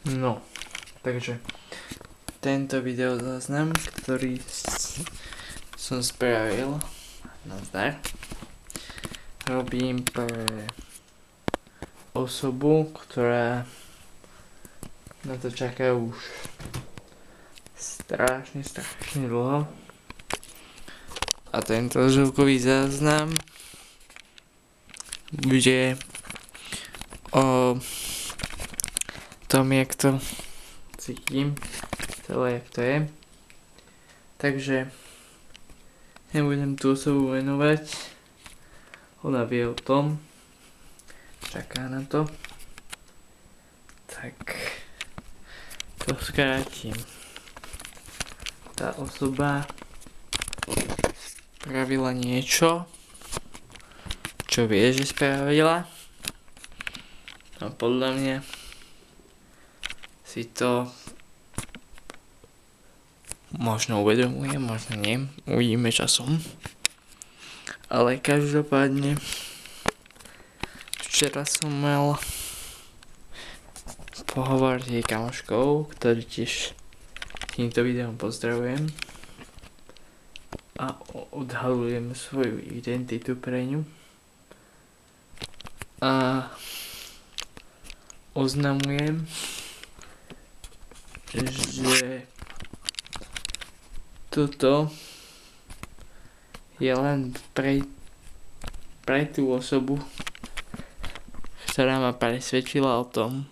No, takže tento video záznam, ktorý som spravil, nazdar, robím pre osobu, ktorá na to čaká už strašne dlho. A tento zvukový záznam bude o tom, jak to cítim, celé jak to je. Takže nebudem tú osobu venovať, ona vie o tom, čaká na to. Tak to skrátim. Tá osoba spravila niečo, čo vie, že spravila. A podľa mňa si to možno uvedomuje, možno nie. Uvidíme časom. Ale každopádne včera som mal pohovor s jej kamoškou, ktorý tiež týmto videom pozdravujem. A odhalujem svoju identitu pre ňu. A oznamujem, že toto je len pre tú osobu, ktorá ma presvedčila o tom,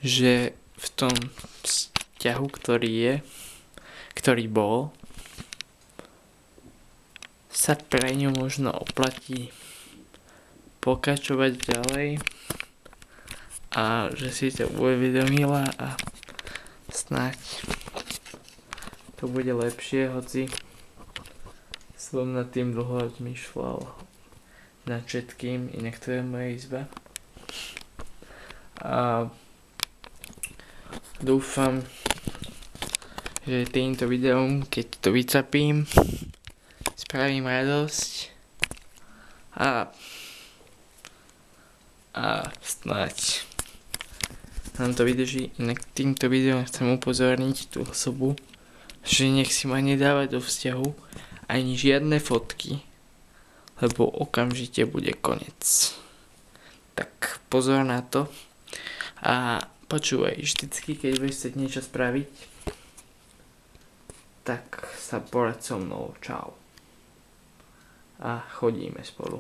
že v tom vzťahu, ktorý bol, sa pre ňu možno oplatí pokračovať ďalej a že si to uvedomila a snáď to bude lepšie, hoci som nad tým dlho rozmýšľal nad všetkým, inak to je moja izba. A dúfam, že týmto videom, keď to vycapím, spravím radosť a snáď nám to vydrží. Inak týmto videom chcem upozorniť tú osobu, že nech si ma nedáva do vzťahu ani žiadne fotky, lebo okamžite bude koniec. Tak pozor na to a počúvaj, vždycky keď budeš chcieť niečo spraviť, tak sa poraď so mnou, čau. A chodíme spolu.